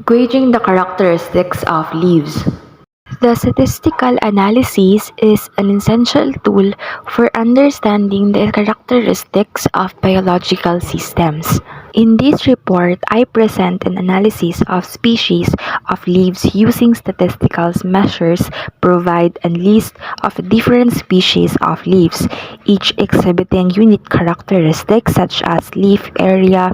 Gauging the characteristics of leaves. The statistical analysis is an essential tool for understanding the characteristics of biological systems. In this report, I present an analysis of species of leaves using statistical measures, provide a list of different species of leaves, each exhibiting unique characteristics such as leaf area,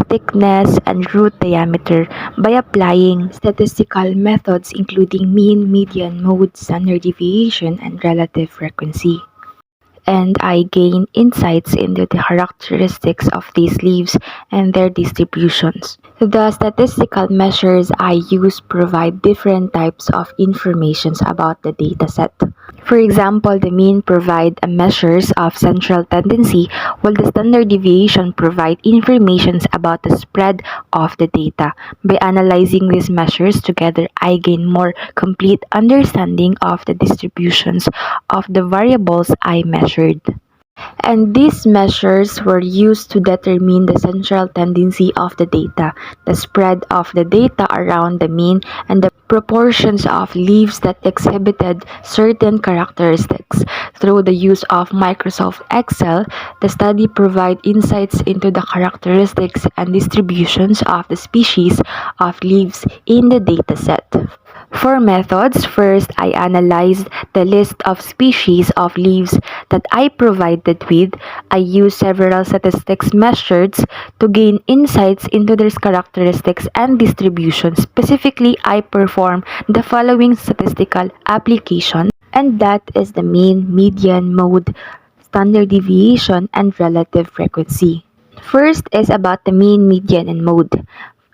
thickness, and root diameter by applying statistical methods including mean, median, mode, standard deviation, and relative frequency. And I gain insights into the characteristics of these leaves and their distributions. The statistical measures I use provide different types of information about the dataset. For example, the mean provide a measures of central tendency, while the standard deviation provide information about the spread of the data. By analyzing these measures together, I gain more complete understanding of the distributions of the variables I measured. And these measures were used to determine the central tendency of the data, the spread of the data around the mean, and the proportions of leaves that exhibited certain characteristics. Through the use of Microsoft Excel, the study provided insights into the characteristics and distributions of the species of leaves in the dataset. For methods, first I analyzed the list of species of leaves that I provided with. I used several statistics measures to gain insights into their characteristics and distribution. Specifically, I performed the following statistical application, and that is the mean, median, mode, standard deviation, and relative frequency. First is about the mean, median, and mode.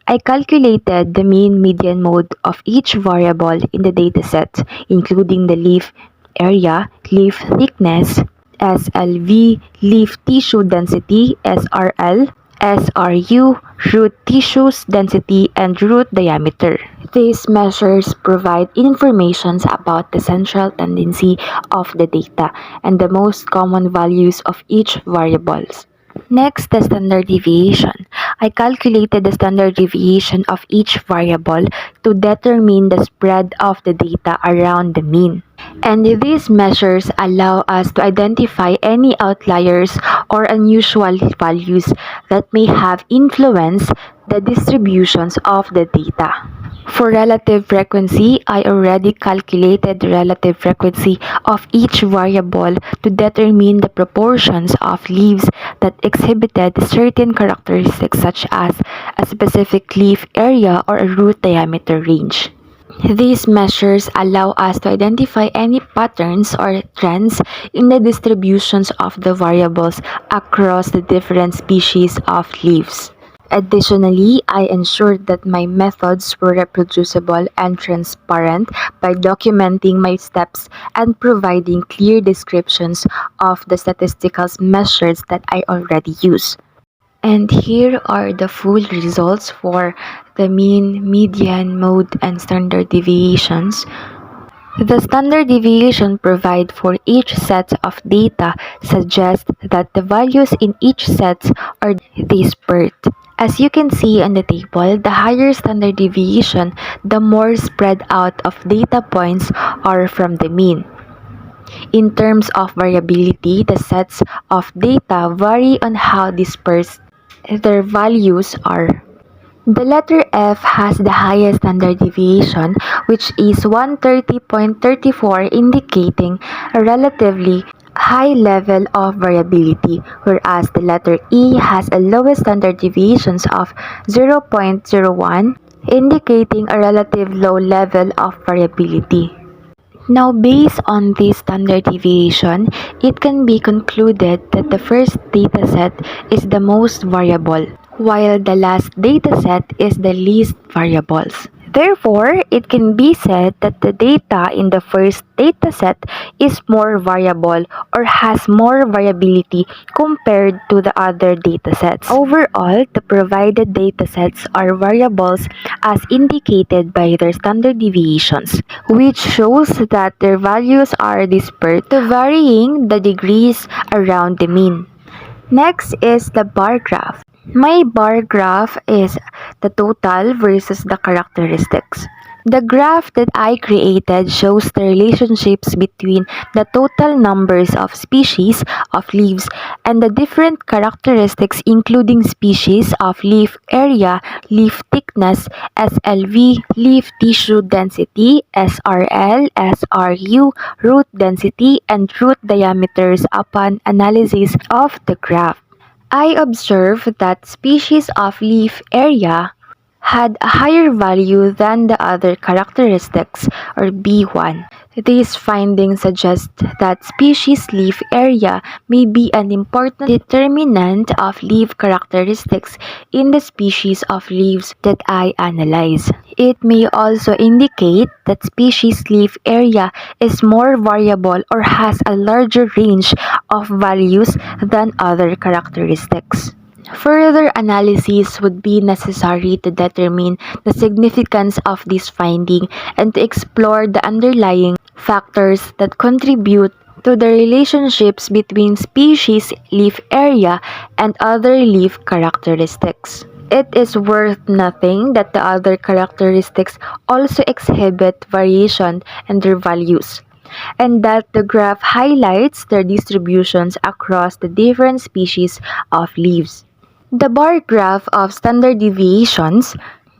I calculated the mean, median, mode of each variable in the dataset, including the leaf area, leaf thickness, SLV, leaf tissue density, SRL, SRU, root tissues density, and root diameter. These measures provide information about the central tendency of the data and the most common values of each variables. Next, the standard deviation. I calculated the standard deviation of each variable to determine the spread of the data around the mean. And these measures allow us to identify any outliers or unusual values that may have influenced the distributions of the data. For relative frequency, I already calculated the relative frequency of each variable to determine the proportions of leaves that exhibited certain characteristics such as a specific leaf area or a root diameter range. These measures allow us to identify any patterns or trends in the distributions of the variables across the different species of leaves. Additionally, I ensured that my methods were reproducible and transparent by documenting my steps and providing clear descriptions of the statistical measures that I already use. And here are the full results for the mean, median, mode, and standard deviations. The standard deviation provided for each set of data suggests that the values in each set are disparate. As you can see on the table, the higher standard deviation, the more spread out of data points are from the mean. In terms of variability, the sets of data vary on how dispersed their values are. The letter F has the highest standard deviation, which is 130.34, indicating a relatively high level of variability, whereas the letter E has a lowest standard deviations of 0.01, indicating a relative low level of variability. Now, based on this standard deviation, it can be concluded that the first dataset is the most variable, while the last dataset is the least variables. Therefore, it can be said that the data in the first dataset is more variable or has more variability compared to the other datasets. Overall, the provided datasets are variables as indicated by their standard deviations, which shows that their values are disparate to varying the degrees around the mean. Next is the bar graph. My bar graph is the total versus the characteristics. The graph that I created shows the relationships between the total numbers of species of leaves and the different characteristics including species of leaf area, leaf thickness, SLV, leaf tissue density, SRL, SRU, root density, and root diameters upon analysis of the graph. I observed that species of leaf area had a higher value than the other characteristics or B1. These findings suggest that species leaf area may be an important determinant of leaf characteristics in the species of leaves that I analyze. It may also indicate that species leaf area is more variable or has a larger range of values than other characteristics. Further analysis would be necessary to determine the significance of this finding and to explore the underlying factors that contribute to the relationships between species leaf area and other leaf characteristics. It is worth noting that the other characteristics also exhibit variation in their values, and that the graph highlights their distributions across the different species of leaves. The bar graph of standard deviations.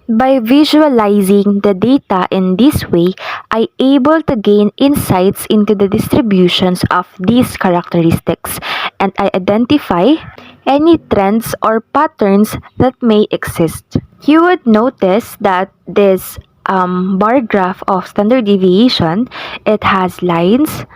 By visualizing the data in this way, I able to gain insights into the distributions of these characteristics, and I identify any trends or patterns that may exist. You would notice that this bar graph of standard deviation, it has lines,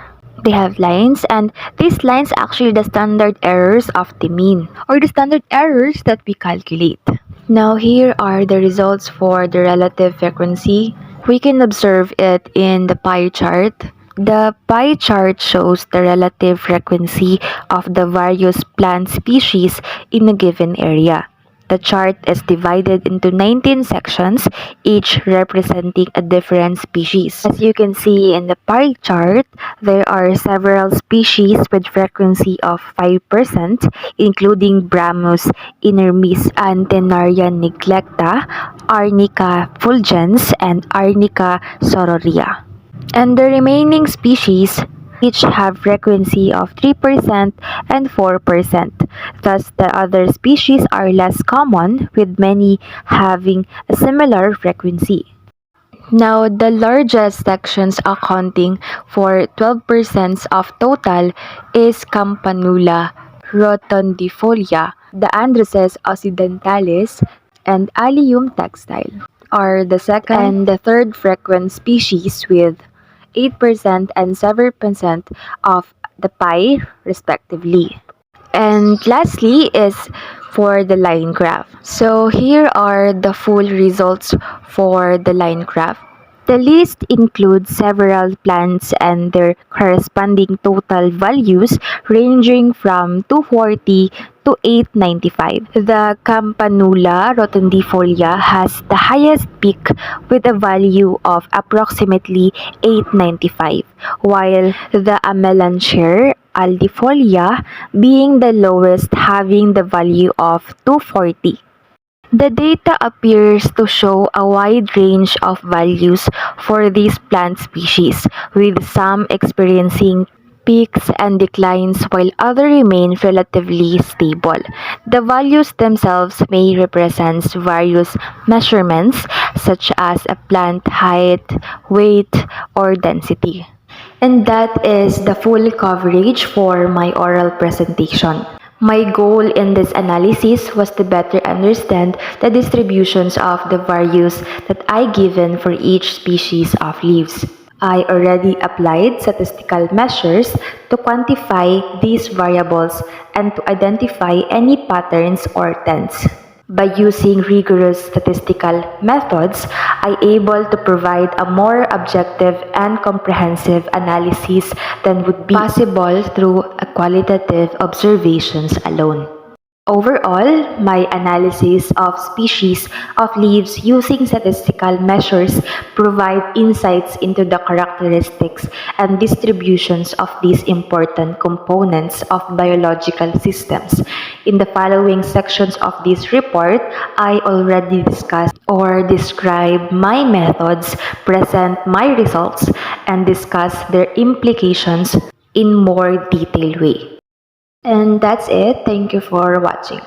they have lines, and these lines actually the standard errors of the mean or the standard errors that we calculate. Now here are the results for the relative frequency. We can observe it in the pie chart. The pie chart shows the relative frequency of the various plant species in a given area. The chart is divided into 19 sections, each representing a different species. As you can see in the pie chart, there are several species with frequency of 5%, including Bramus inermis, Antenaria neglecta, Arnica fulgens, and Arnica sororia. And the remaining species each have frequency of 3% and 4%. Thus, the other species are less common, with many having a similar frequency. Now, the largest sections accounting for 12% of total is Campanula rotundifolia, the Androcés occidentalis, and Allium textile are the second and the third frequent species with 8% and 7% of the pie, respectively. And lastly is for the line graph. So here are the full results for the line graph. The list includes several plants and their corresponding total values ranging from 240 to 895. The Campanula rotundifolia has the highest peak with a value of approximately 895, while the Amelanchier aldifolia being the lowest, having the value of 240. The data appears to show a wide range of values for these plant species, with some experiencing peaks and declines while others remain relatively stable. The values themselves may represent various measurements such as a plant height, weight, or density. And that is the full coverage for my oral presentation. My goal in this analysis was to better understand the distributions of the values that I given for each species of leaves. I already applied statistical measures to quantify these variables and to identify any patterns or trends. By using rigorous statistical methods, I able to provide a more objective and comprehensive analysis than would be possible through a qualitative observations alone. Overall, my analysis of species of leaves using statistical measures provide insights into the characteristics and distributions of these important components of biological systems. In the following sections of this report, I already discussed or describe my methods, present my results, and discuss their implications in more detailed way. And that's it. Thank you for watching.